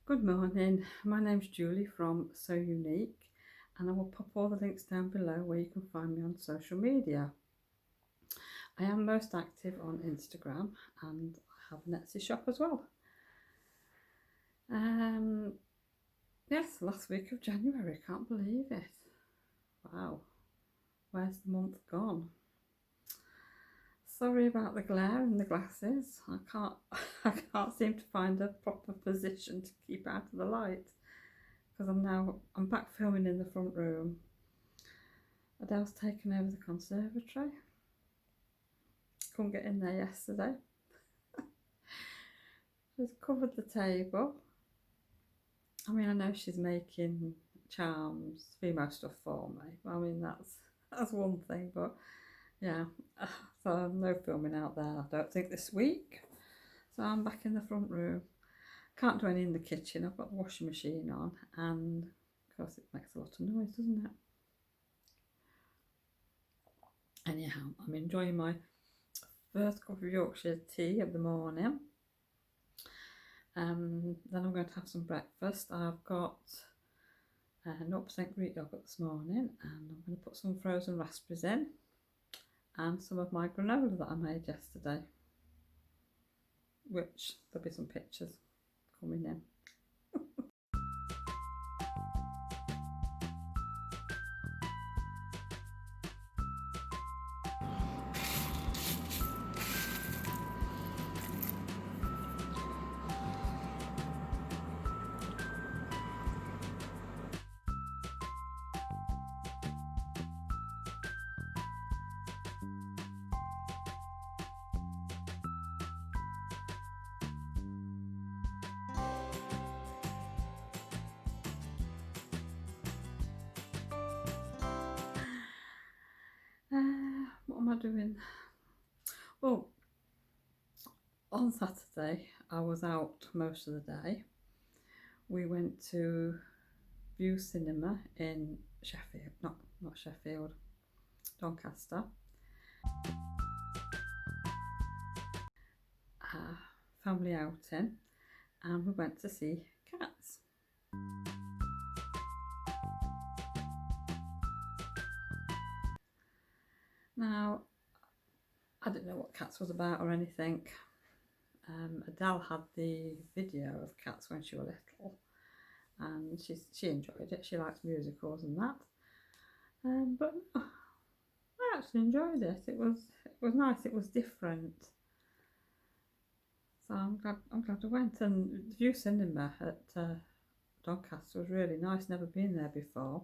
Good morning, my name's Julie from So Unique, and I will pop all the links down below where you can find me on social media. I am most active on Instagram and I have an Etsy shop as well. Yes, last week of January, can't believe it. Wow, where's the month gone? Sorry about the glare and the glasses. I can't seem to find a proper position to keep out of the light because I'm back filming in the front room. Adele's taken over the conservatory. Couldn't get in there yesterday. She's covered the table. I mean, I know she's making charms, female stuff for me. I mean, that's one thing, but yeah. So no filming out there, I don't think, this week. So I'm back in the front room. Can't do any in the kitchen. I've got the washing machine on, and of course it makes a lot of noise, doesn't it? Anyhow, I'm enjoying my first cup of Yorkshire tea of the morning. Then I'm going to have some breakfast. I've got 0% Greek yogurt this morning, and I'm going to put some frozen raspberries in and some of my granola that I made yesterday, which there'll be some pictures coming in. What am I doing? Well, on Saturday I was out most of the day. We went to View Cinema in Sheffield, not Sheffield, Doncaster. Family outing, and we went to see Cats. Now, I didn't know what Cats was about or anything. Adele had the video of Cats when she was little, and she enjoyed it. She likes musicals and that. But no, I actually enjoyed it. It was nice. It was different. So I'm glad I went. And View Cinema at Doncaster was really nice. Never been there before.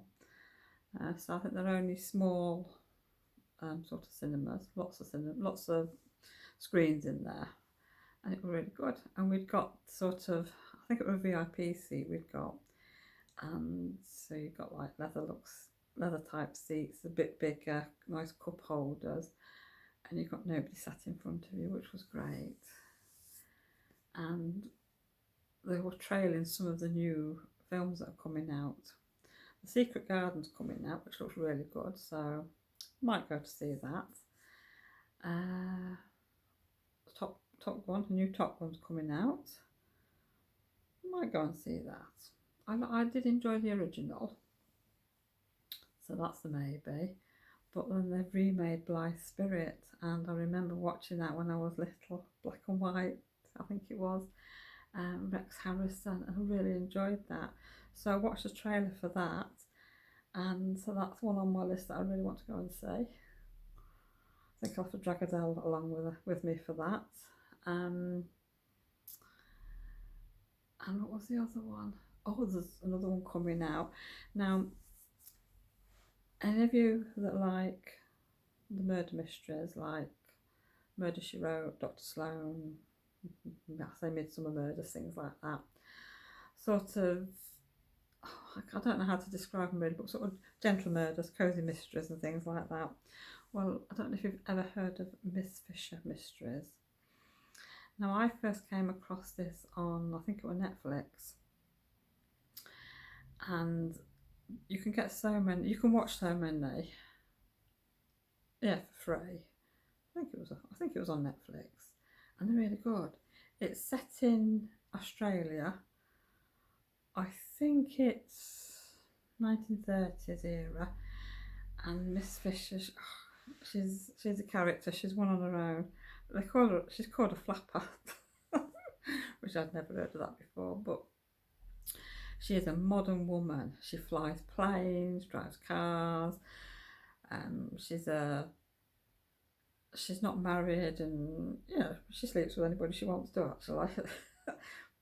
So I think they're only small sort of cinemas. Lots of screens in there, and it was really good. And we'd got sort of, I think it was a VIP seat we'd got, and so you got like leather type seats, a bit bigger, nice cup holders, and you got nobody sat in front of you, which was great. And they were trailing some of the new films that are coming out. The Secret Garden's coming out, which looks really good, so might go to see that. Top Gun, a new Top Gun's coming out. Might go and see that. I did enjoy the original, so that's the maybe. But then they've remade Blythe Spirit, and I remember watching that when I was little, black and white, I think it was. Rex Harrison, and I really enjoyed that. So I watched the trailer for that, and so that's one on my list that I really want to go and see. I think I'll have to drag Adele along with me for that. And what was the other one? Oh, there's another one coming out. Now, any of you that like the murder mysteries, like Murder, She Wrote, Dr. Sloan, I say Midsummer Murders, things like that. Sort of, I don't know how to describe them really, but sort of gentle murders, cosy mysteries and things like that. Well, I don't know if you've ever heard of Miss Fisher Mysteries. Now, I first came across this on, I think it was Netflix, and you can get so many, you can watch so many, yeah, for free. I think it was on Netflix, and they're really good. It's set in Australia, I think it's 1930s era, and Miss Fisher, she's a character. She's one on her own. She's called a flapper, which I'd never heard of that before. But she is a modern woman. She flies planes, drives cars. She's not married, and she sleeps with anybody she wants to actually.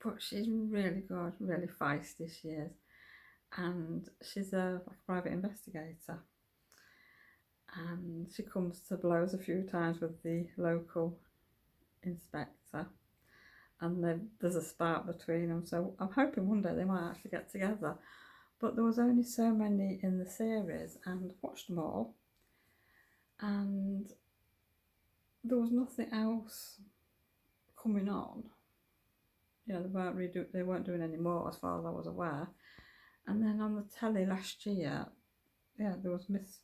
But she's really good, really feisty. She is, and she's like a private investigator. And she comes to blows a few times with the local inspector, and there's a spark between them. So I'm hoping one day they might actually get together. But there was only so many in the series, and I watched them all, and there was nothing else coming on. They weren't doing any more as far as I was aware. And then on the telly last year, there was Miss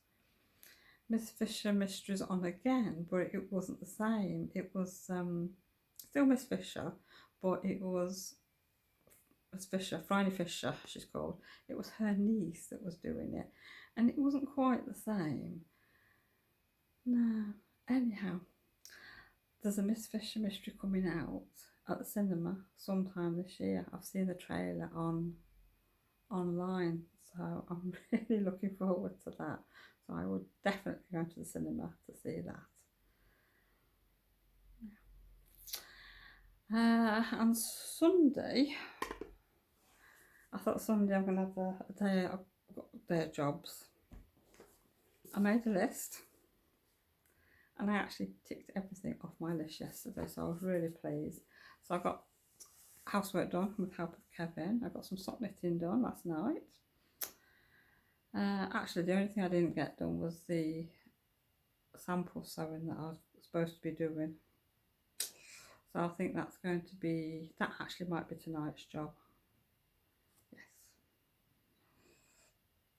Fisher Mysteries on again, but it wasn't the same. It was still Miss Fisher, but it was Miss Fisher, Franny Fisher, she's called. It was her niece that was doing it, and it wasn't quite the same. No. Anyhow, there's a Miss Fisher mystery coming out at the cinema sometime this year. I've seen the trailer online, so I'm really looking forward to that. So I would definitely go to the cinema to see that. And Sunday, I thought Sunday I'm going to have a day. I've got a day of jobs. I made a list, and I actually ticked everything off my list yesterday, so I was really pleased. So I got housework done with the help of Kevin. I got some sock knitting done last night. Actually, the only thing I didn't get done was the sample sewing that I was supposed to be doing. So I think that actually might be tonight's job. Yes.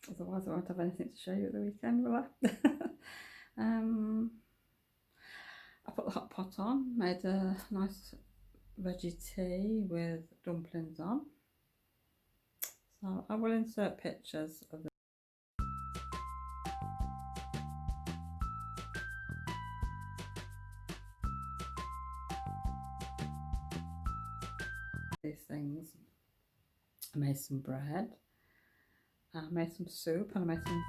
Otherwise I won't have anything to show you at the weekend, will I? I put the hot pot on, made a nice veggie tea with dumplings on. So I will insert pictures of these things. I made some bread, I made some soup, and I made some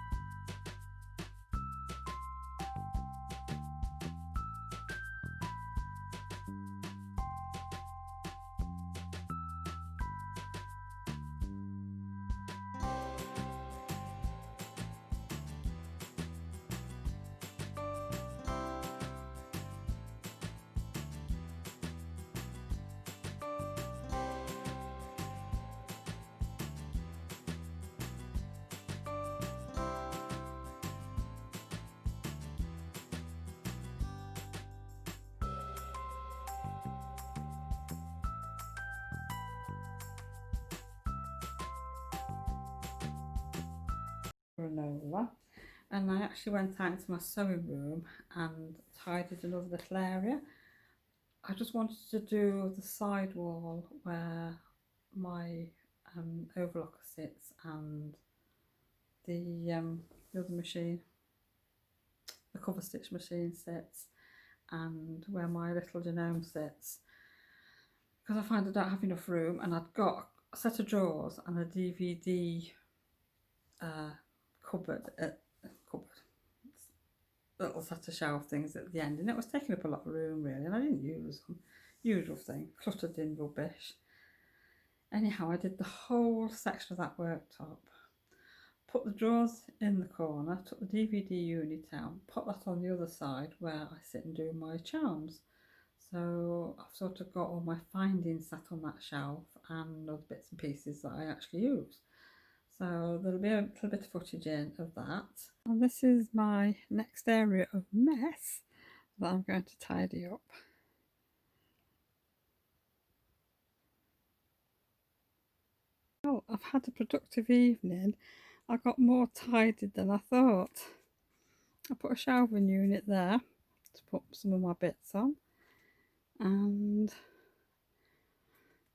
granola, and I actually went out into my sewing room and tidied another little area. I just wanted to do the side wall where my overlocker sits, and the other machine, the cover stitch machine sits, and where my little genome sits, because I find I don't have enough room, and I'd got a set of drawers and a DVD cupboard, little set of shelf things at the end, and it was taking up a lot of room really, and I didn't use them. Usual thing, cluttered in rubbish. Anyhow, I did the whole section of that worktop, put the drawers in the corner, took the DVD unit out, put that on the other side where I sit and do my charms. So I've sort of got all my findings sat on that shelf and other bits and pieces that I actually use. So there'll be a little bit of footage in of that. And this is my next area of mess that I'm going to tidy up. Well, I've had a productive evening. I got more tidied than I thought. I put a shelving unit there to put some of my bits on, and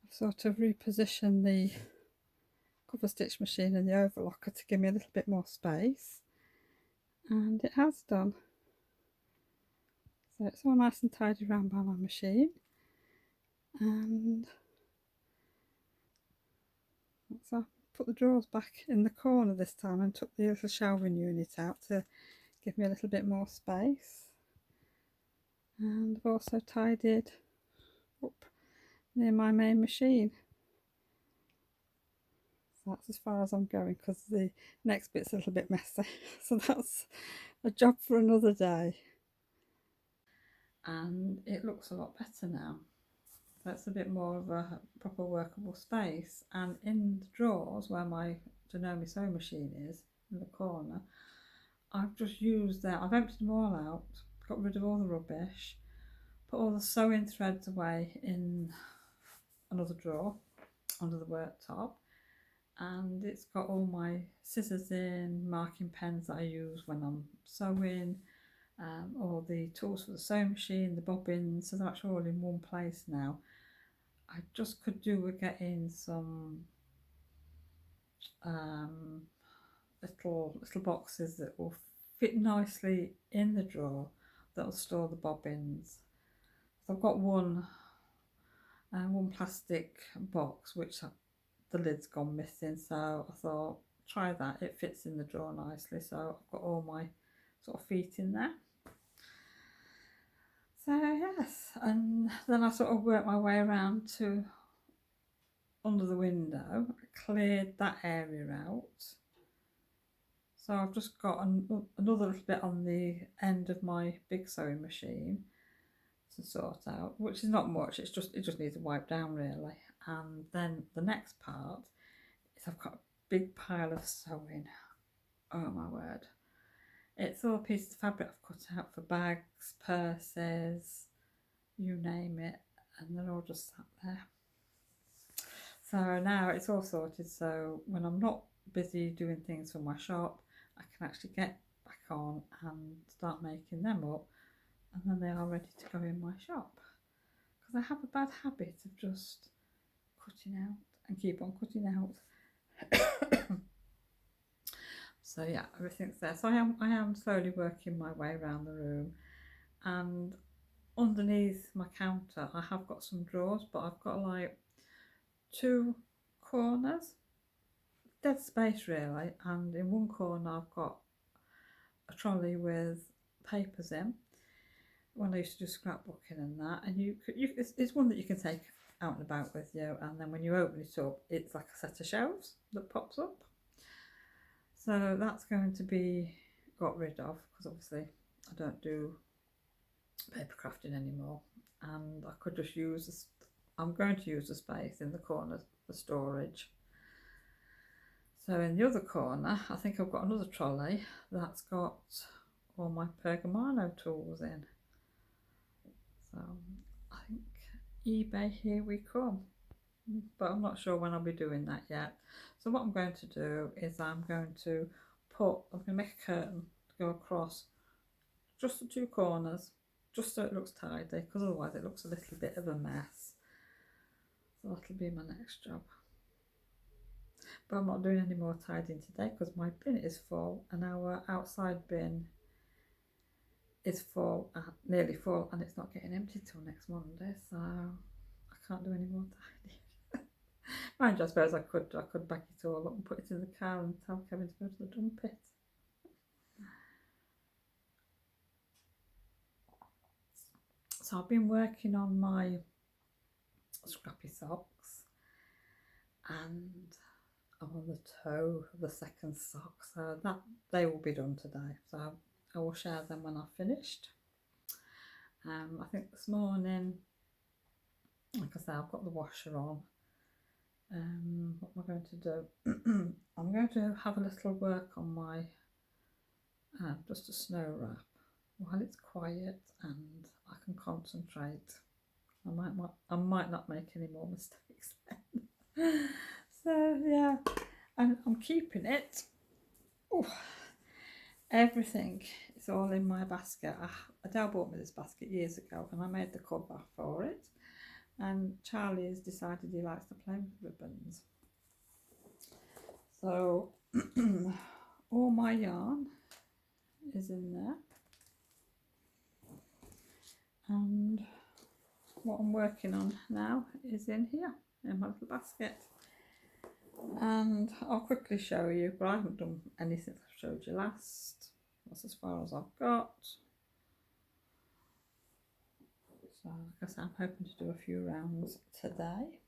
I've sort of repositioned the cover stitch machine in the overlocker to give me a little bit more space, and it has done. So it's all nice and tidy around by my machine, and so I put the drawers back in the corner this time and took the little shelving unit out to give me a little bit more space. And I've also tidied up near my main machine. So that's as far as I'm going because the next bit's a little bit messy. So that's a job for another day. And it looks a lot better now. That's a bit more of a proper workable space. And in the drawers where my Dearne sewing machine is, in the corner, I've just used that. I've emptied them all out, got rid of all the rubbish, put all the sewing threads away in another drawer under the worktop, and it's got all my scissors in, marking pens that I use when I'm sewing, all the tools for the sewing machine, the bobbins, so that's all in one place now. I just could do with getting some little boxes that will fit nicely in the drawer that'll store the bobbins. So I've got one plastic box which the lid's gone missing, so I thought try that, it fits in the drawer nicely, so I've got all my sort of feet in there. So yes, and then I sort of worked my way around to under the window, cleared that area out. So I've just got another little bit on the end of my big sewing machine to sort out, which is not much, it just needs to wipe down really. And then the next part is I've got a big pile of sewing. Oh my word. It's all pieces of fabric I've cut out for bags, purses, you name it, and they're all just sat there. So now it's all sorted, so when I'm not busy doing things for my shop, I can actually get back on and start making them up, and then they are ready to go in my shop. Because I have a bad habit of just cutting out and keep on cutting out. So yeah, everything's there. So I am slowly working my way around the room, and underneath my counter I have got some drawers, but I've got like 2 corners, dead space really, and in one corner I've got a trolley with papers in, when I used to do scrapbooking and that, and it's one that you can take out and about with you, and then when you open it up it's like a set of shelves that pops up. So that's going to be got rid of, because obviously I don't do paper crafting anymore, and I could just use I'm going to use the space in the corner for storage. So in the other corner I think I've got another trolley that's got all my Pergamano tools in. So I think eBay, here we come, but I'm not sure when I'll be doing that yet. So what I'm going to do is I'm going to make a curtain to go across just the 2 corners, just so it looks tidy, because otherwise it looks a little bit of a mess. So that'll be my next job. But I'm not doing any more tidying today because my bin is full, and our outside bin is full, nearly full, and it's not getting empty till next Monday, so I can't do any more tidying. Mind you, I suppose I could back it all up and put it in the car and tell Kevin to go to the dump it. So I've been working on my scrappy socks, and I'm on the toe of the second sock, so that they will be done today. So I will share them when I've finished. I think this morning, like I say, I've got the washer on. What am I going to do? I'm going to have a little work on my just a snow wrap while it's quiet and I can concentrate. I might not make any more mistakes then. So yeah, and I'm keeping it. Ooh, everything is all in my basket. Adele bought me this basket years ago, and I made the cover for it. And Charlie has decided he likes to play with ribbons. So all my yarn is in there, and what I'm working on now is in here in my little basket, and I'll quickly show you, but I haven't done anything I showed you last. That's as far as I've got. So like I said, I'm hoping to do a few rounds today,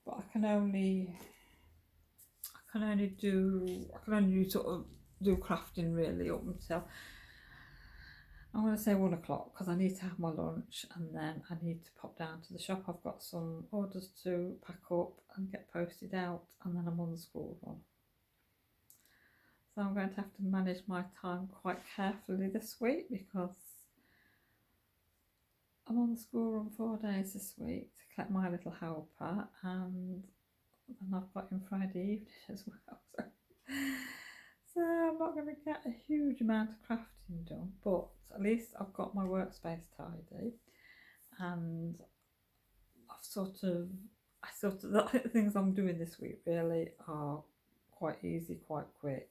but I can only sort of do crafting really up until, I'm going to say 1 o'clock, because I need to have my lunch and then I need to pop down to the shop. I've got some orders to pack up and get posted out, and then I'm on the school run. So I'm going to have to manage my time quite carefully this week, because I'm on the school run 4 days this week to collect my little helper, and then I've got him Friday evening as well. So I'm not going to get a huge amount of crafting done, but at least I've got my workspace tidy, and the things I'm doing this week really are quite easy, quite quick,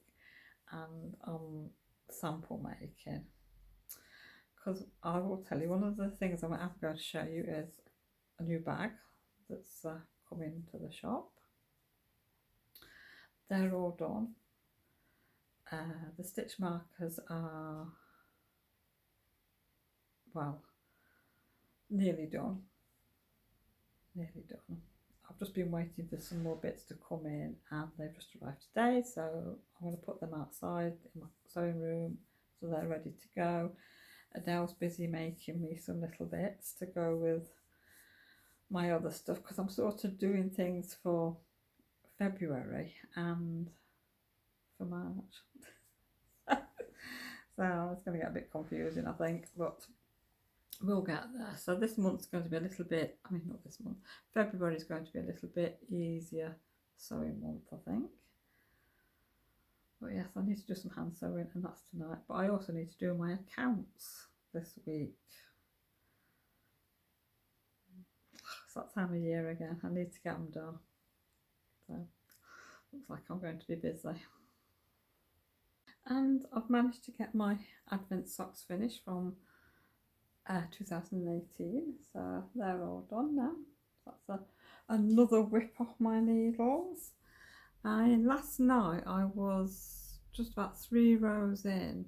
and sample making. Because I will tell you, one of the things I'm going to show you is a new bag that's coming to the shop. They're all done. The stitch markers are, well, nearly done. I've just been waiting for some more bits to come in, and they've just arrived today, so I'm going to put them outside in my sewing room so they're ready to go. Adele's busy making me some little bits to go with my other stuff, because I'm sort of doing things for February and for March. So it's going to get a bit confusing, I think, but we'll get there. So this month's going to be a little bit, not this month, February is going to be a little bit easier sewing month, I think. But yes, I need to do some hand sewing, and that's tonight. But I also need to do my accounts this week. It's that time of year again. I need to get them done. So looks like I'm going to be busy. And I've managed to get my advent socks finished from 2018. So they're all done now. That's another whip off my needles. And last night I was just about 3 rows in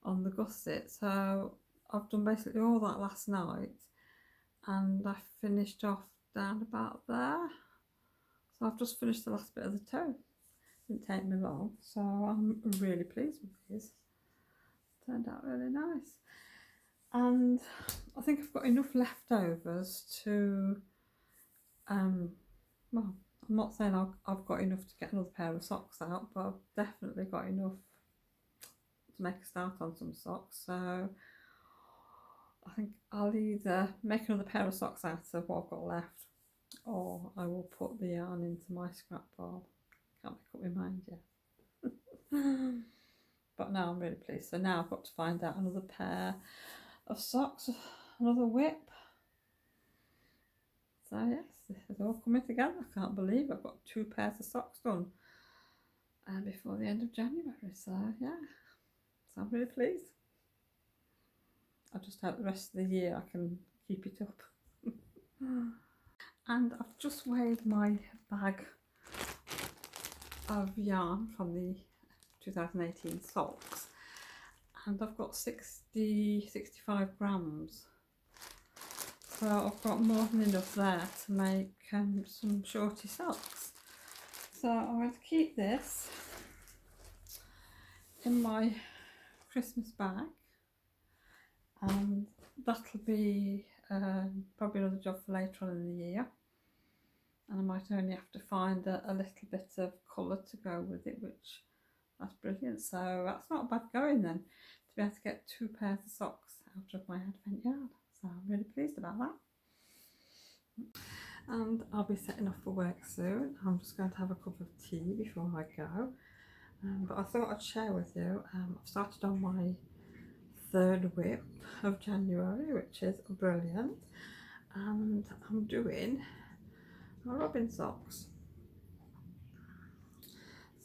on the gusset, so I've done basically all that last night, and I finished off down about there. So I've just finished the last bit of the toe. Didn't take me long, so I'm really pleased with these. Turned out really nice, and I think I've got enough leftovers to well, I'm not saying I've got enough to get another pair of socks out, but I've definitely got enough to make a start on some socks. So I think I'll either make another pair of socks out of what I've got left, or I will put the yarn into my scrap ball. Can't make up my mind yet. But now I'm really pleased. So now I've got to find out another pair of socks, another whip. So yes, this is all coming together. I can't believe I've got 2 pairs of socks done before the end of January. So yeah, so I'm really pleased. I just hope the rest of the year I can keep it up. And I've just weighed my bag of yarn from the 2018 socks, and I've got 65 grams. So I've got more than enough there to make some shorty socks. So I'm going to keep this in my Christmas bag, and that'll be probably another job for later on in the year. And I might only have to find a little bit of colour to go with it, which that's brilliant. So that's not bad going then, to be able to get 2 pairs of socks out of my advent yarn. So I'm really pleased about that. And I'll be setting off for work soon. I'm just going to have a cup of tea before I go. But I thought I'd share with you, I've started on my 3rd whip of January, which is brilliant. And I'm doing my robin socks.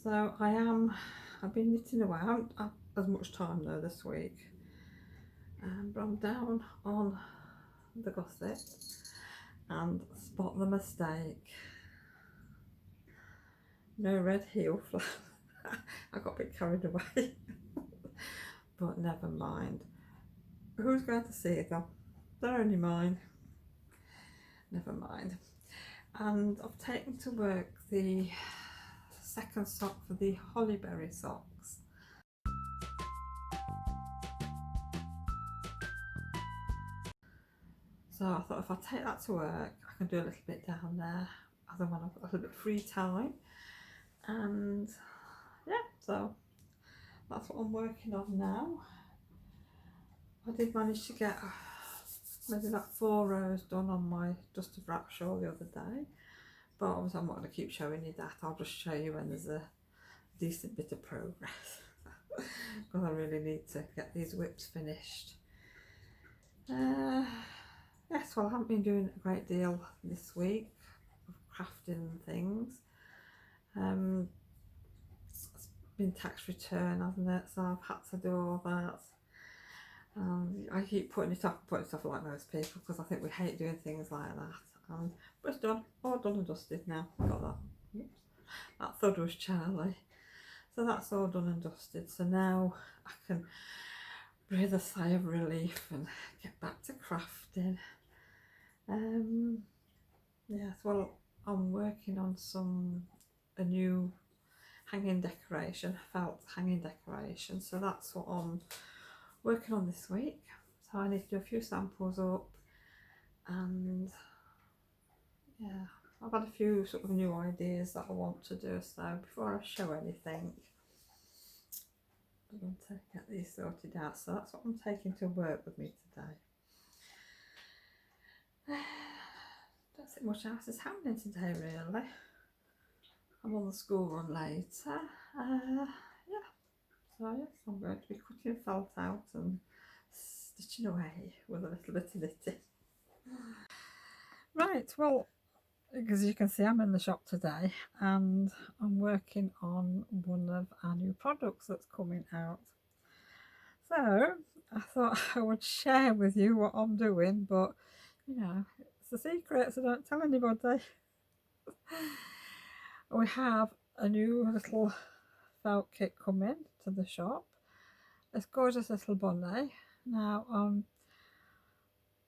So I've been knitting away. I haven't had as much time though this week, but I'm down on the gusset and spot the mistake. No red heel flap. I got a bit carried away, but never mind. Who's going to see them? They're only mine. Never mind. And I've taken to work the second sock for the hollyberry socks. So I thought if I take that to work, I can do a little bit down there. Other one, I've got a little bit of free time. And yeah, so that's what I'm working on now. I did manage to get maybe about 4 rows done on my dusted wrap shawl the other day. But obviously I'm not going to keep showing you that. I'll just show you when there's a decent bit of progress. Because I really need to get these whips finished. Yes, well I haven't been doing a great deal this week of crafting and things. It's been tax return, hasn't it? So I've had to do all that. I keep putting it off like most people because I think we hate doing things like that. But it's done, all done and dusted now. Got that. Oops. That thud was Charlie. So that's all done and dusted. So now I can breathe a sigh of relief and get back to crafting. Yes, well I'm working on a new hanging decoration, felt hanging decoration. So that's what I'm working on this week. So I need to do a few samples up, and yeah, I've had a few sort of new ideas that I want to do. So before I show anything, I'm going to get these sorted out. So that's what I'm taking to work with me today. Don't think much else is happening today really. I'm on the school run later. Yeah, so yes, I'm going to be cutting felt out and stitching away with a little bit of knitting. Right, well, as you can see, I'm in the shop today and I'm working on one of our new products that's coming out. So I thought I would share with you what I'm doing, but you know, it's a secret, so don't tell anybody. We have a new little felt kit coming to the shop. It's gorgeous little bunny. Now,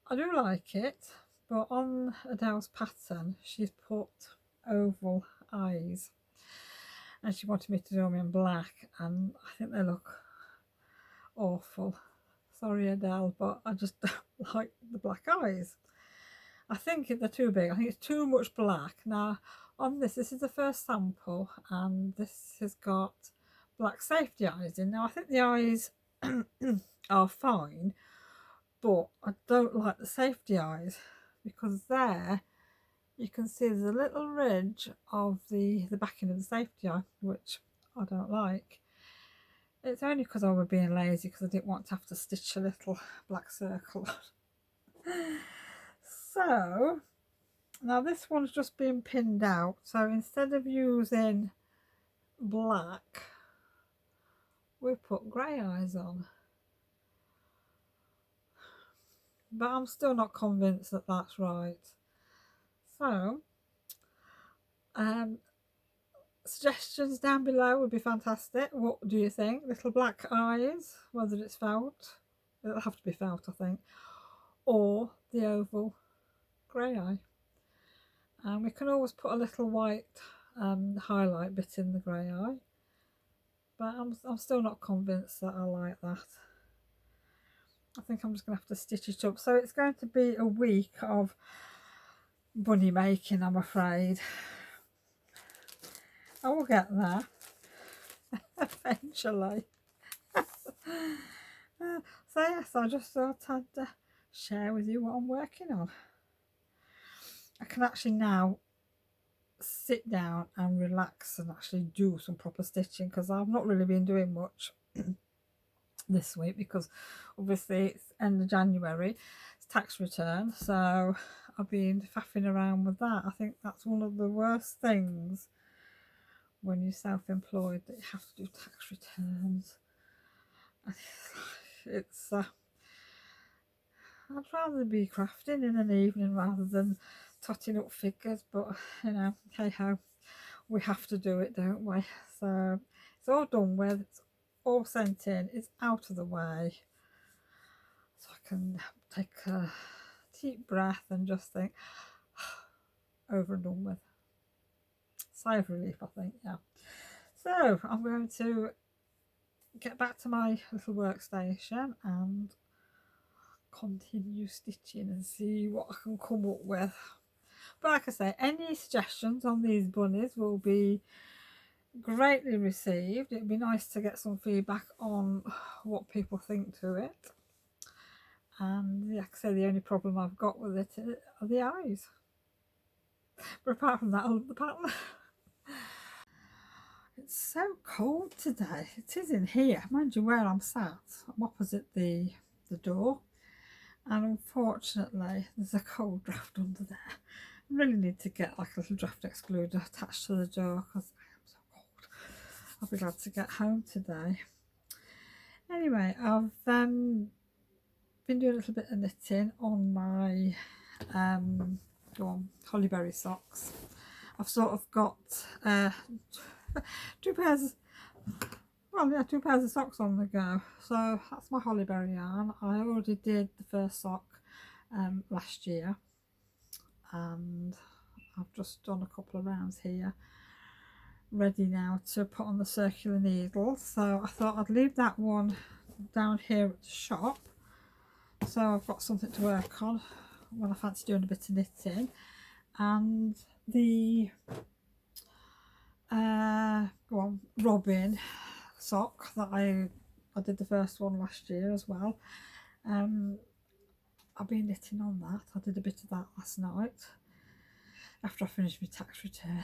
I do like it, but on Adele's pattern, she's put oval eyes, and she wanted me to do them in black, and I think they look awful. Sorry, Adele, but I just don't like the black eyes. I think they're too big. I think it's too much black. Now, on this is the first sample, and this has got black safety eyes in. Now, I think the eyes are fine, but I don't like the safety eyes because there you can see there's a little ridge of the backing of the safety eye, which I don't like. It's only because I was being lazy because I didn't want to have to stitch a little black circle. So now this one's just been pinned out, so instead of using black we put grey eyes on, but I'm still not convinced that that's right. So suggestions down below would be fantastic. What do you think? Little black eyes, whether it's felt, it'll have to be felt I think, or the oval grey eye. And we can always put a little white highlight bit in the grey eye, but I'm still not convinced that I like that. I think I'm just going to have to stitch it up. So it's going to be a week of bunny making, I'm afraid. I will get there eventually. So yes, I just thought I'd share with you what I'm working on. I can actually now sit down and relax and actually do some proper stitching because I've not really been doing much this week because obviously it's end of January, it's tax return, so I've been faffing around with that. I think that's one of the worst things when you're self-employed that you have to do tax returns. And it's I'd rather be crafting in an evening rather than totting up figures, but you know, hey ho, we have to do it, don't we? So it's all done with, it's all sent in, it's out of the way, so I can take a deep breath and just think, over and done with. Sigh of relief, I think, yeah. So I'm going to get back to my little workstation and continue stitching and see what I can come up with. But like I say, any suggestions on these bunnies will be greatly received. It'd be nice to get some feedback on what people think to it. And like I say, the only problem I've got with it are the eyes. But apart from that, I love the pattern. It's so cold today. It is in here. Mind you, where I'm sat, I'm opposite the door. And unfortunately, there's a cold draft under there. I really need to get like a little draft excluder attached to the door because I am so cold. I'll be glad to get home today. Anyway, I've been doing a little bit of knitting on my hollyberry socks. I've sort of got two pairs of socks on the go. So that's my hollyberry yarn. I already did the first sock last year, and I've just done a couple of rounds here, ready now to put on the circular needle. So I thought I'd leave that one down here at the shop, so I've got something to work on when I fancy doing a bit of knitting. And the robin sock that I did the first one last year as well. I've been knitting on that. I did a bit of that last night after I finished my tax return.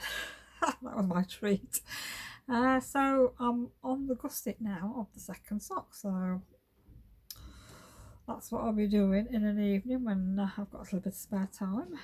That was my treat. So I'm on the gusset now of the second sock, so that's what I'll be doing in an evening when I've got a little bit of spare time.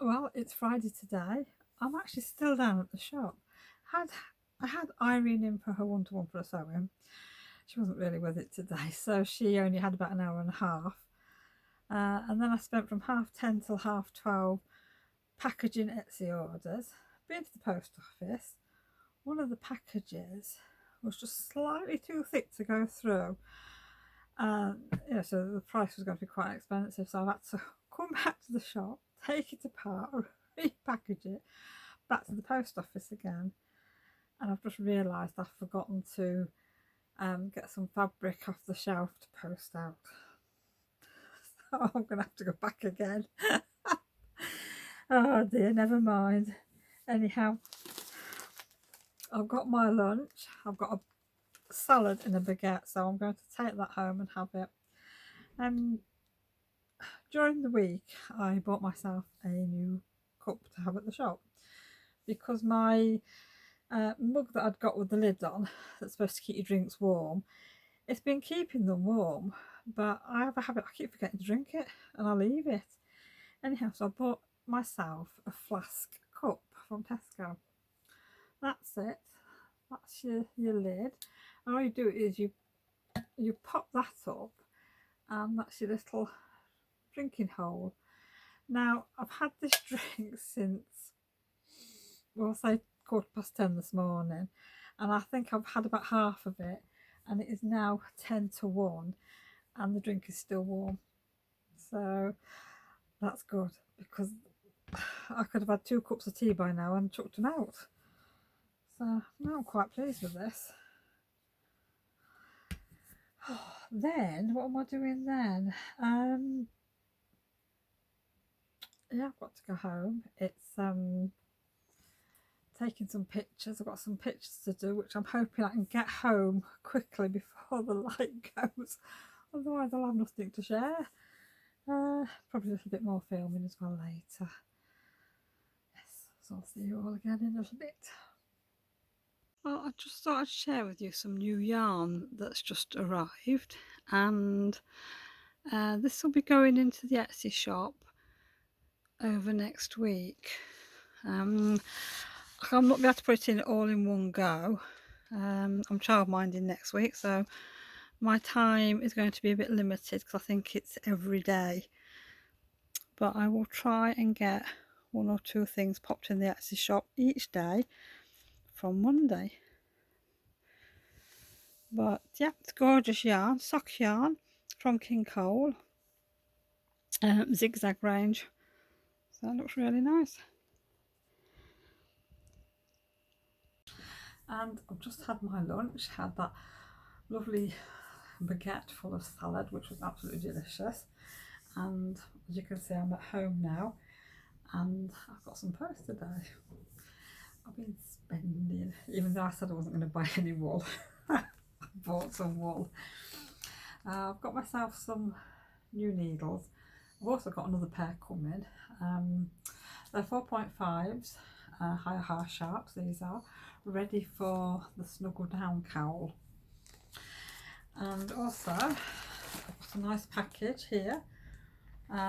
Well, it's Friday today. I'm actually still down at the shop. I had Irene in for her one-to-one for a sewing. She wasn't really with it today, so she only had about an hour and a half. And then I spent from 10:30 till 12:30 packaging Etsy orders. Been to the post office. One of the packages was just slightly too thick to go through. Yeah, so the price was going to be quite expensive, so I've had to come back to the shop, take it apart, repackage it, back to the post office again. And I've just realised I've forgotten to get some fabric off the shelf to post out. So I'm going to have to go back again. Oh dear, never mind. Anyhow, I've got my lunch. I've got a salad and a baguette, so I'm going to take that home and have it. During the week, I bought myself a new cup to have at the shop because my mug that I'd got with the lid on, that's supposed to keep your drinks warm, it's been keeping them warm, but I have a habit, I keep forgetting to drink it and I leave it. Anyhow, so I bought myself a flask cup from Tesco. that's it. That's your lid. And all you do is you pop that up, and that's your little drinking hole. Now, I've had this drink since, well, say 10:15 this morning, and I think I've had about half of it, and it is now 10 to 1, and the drink is still warm. So that's good, because I could have had 2 cups of tea by now and chucked them out. So now I'm quite pleased with this. Then, what am I doing then? Yeah, I've got to go home. It's taking some pictures. I've got some pictures to do, which I'm hoping I can get home quickly before the light goes. Otherwise, I'll have nothing to share. Probably a little bit more filming as well later. Yes, so I'll see you all again in a little bit. Well, I just thought I'd share with you some new yarn that's just arrived, and this will be going into the Etsy shop over next week. I'm not going to have to put it in all in one go. I'm childminding next week, so my time is going to be a bit limited because I think it's every day. But I will try and get 1 or 2 things popped in the Etsy shop each day from Monday. But yeah, it's gorgeous yarn, sock yarn from King Cole, zigzag range. So that looks really nice. And I've just had my lunch, had that lovely baguette full of salad, which was absolutely delicious. And as you can see, I'm at home now, and I've got some post today. I've been spending, even though I said I wasn't going to buy any wool. I bought some wool. I've got myself some new needles. I've also got another pair coming. They're 4.5s, higher half sharps. These are ready for the snuggle down cowl. And also I've got a nice package here.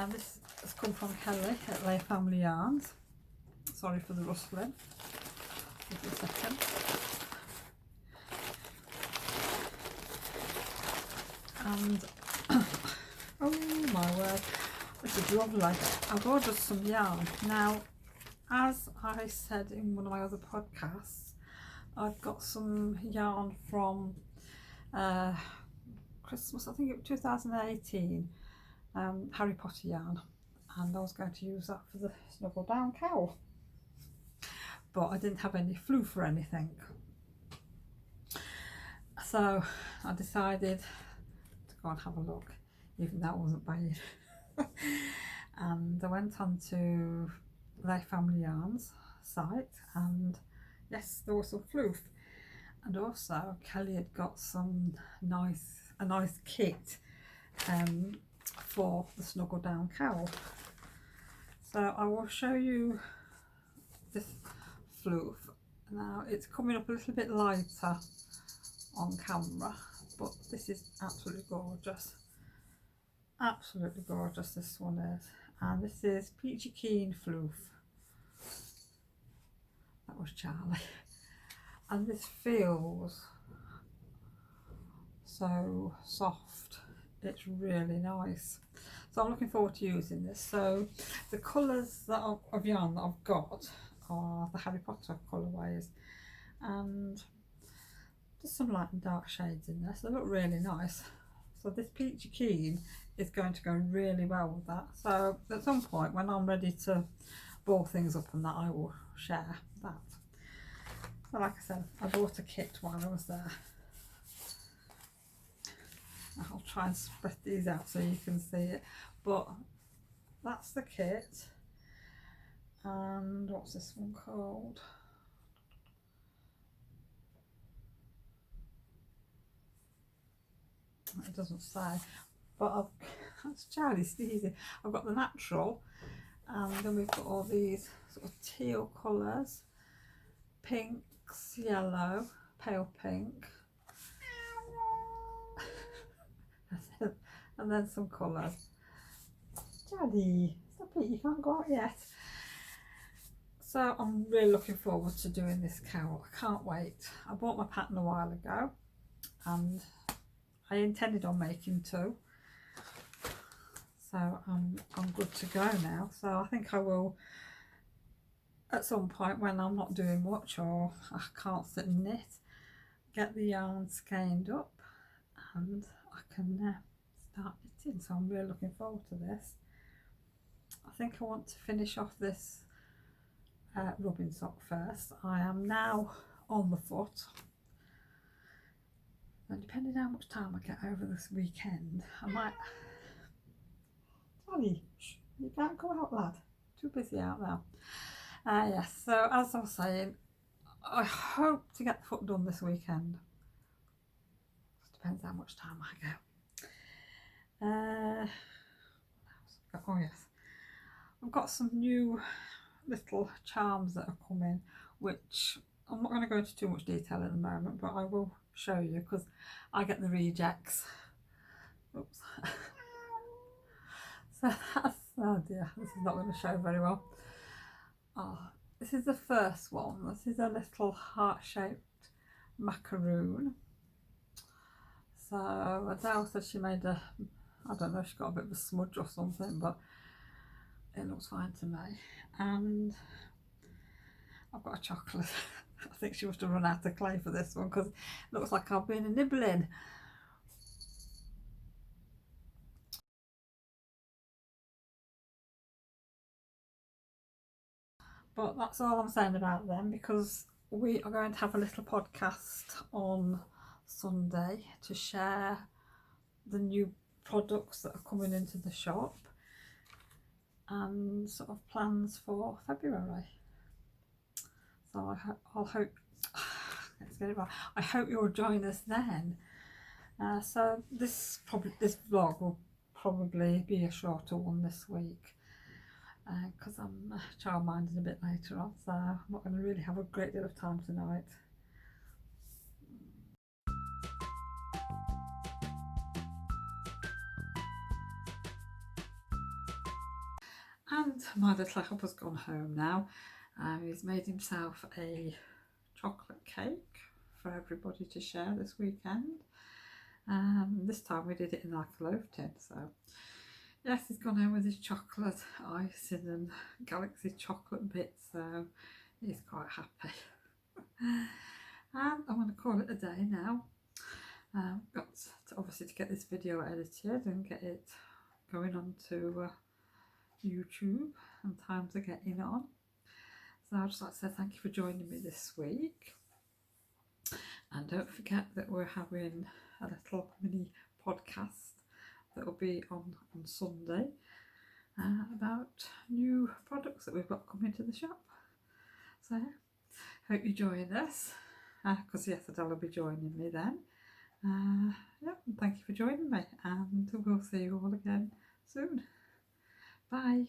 This has come from Kelly at Lay Family Yarns. Sorry for the rustling. Give me a second. And oh my word, this is lovely. I've ordered some yarn. Now, as I said in one of my other podcasts, I've got some yarn from Christmas, I think it was 2018, Harry Potter yarn, and I was going to use that for the snuggle down cowl, but I didn't have any floof or anything, so I decided to go and have a look, even though I wasn't buying. And I went on to Lay Family Yarns site, and yes, there was some floof, and also Kelly had got some a nice kit for the snuggle down cowl. So I will show you this floof. Now it's coming up a little bit lighter on camera, but this is absolutely gorgeous. Absolutely gorgeous, this one is. And this is Peachy Keen floof. That was Charlie. And this feels so soft. It's really nice. So I'm looking forward to using this. So the colours that of yarn that I've got are the Harry Potter colourways, and just some light and dark shades in there. So they look really nice. So this Peachy Keen is going to go really well with that. So at some point when I'm ready to ball things up and that, I will share that. So like I said, I bought a kit while I was there. I'll try and spread these out so you can see it, but that's the kit. And what's this one called? It doesn't say, but that's Charlie sneezing. I've got the natural, and then we've got all these sort of teal colours, pinks, yellow, pale pink, and then some colours. Charlie, stop it, you can't go out yet. So I'm really looking forward to doing this cowl. I can't wait. I bought my pattern a while ago and I intended on making 2. So I'm good to go now. So I think I will, at some point when I'm not doing much or I can't sit and knit, get the yarn skeined up and I can start knitting. So I'm really looking forward to this. I think I want to finish off this rubbing sock first. I am now on the foot, and depending how much time I get over this weekend, I might... Johnny, you can't go out, lad. Too busy out now. Yes, so as I was saying, I hope to get the foot done this weekend. Just depends how much time I go. Oh yes, I've got some new little charms that are coming, which I'm not going to go into too much detail at the moment, but I will show you because I get the rejects. Oops. So that's, oh dear, this is not going to show very well. Oh, this is the first one. This is a little heart-shaped macaroon. So Adele said she made a, I don't know, she got a bit of a smudge or something, but it looks fine to me. And I've got a chocolate. I think she must have run out of clay for this one because it looks like I've been nibbling. But that's all I'm saying about them, because we are going to have a little podcast on Sunday to share the new products that are coming into the shop and sort of plans for February. So I'll hope, let's get it right. I hope you'll join us then. So this vlog will probably be a shorter one this week because I'm childminding a bit later on, so I'm not going to really have a great deal of time tonight. And my little helper's gone home now. He's made himself a chocolate cake for everybody to share this weekend. This time we did it in like a loaf tin, so yes, he's gone home with his chocolate icing and galaxy chocolate bits, so he's quite happy. And I'm going to call it a day now. Got to, obviously, to get this video edited and get it going on to YouTube, and times are getting on. So I'd just like to say thank you for joining me this week, and don't forget that we're having a little mini podcast that will be on Sunday about new products that we've got coming to the shop. So hope you join us, because yes, Adele will be joining me then. Yeah, thank you for joining me, and we'll see you all again soon. Bye.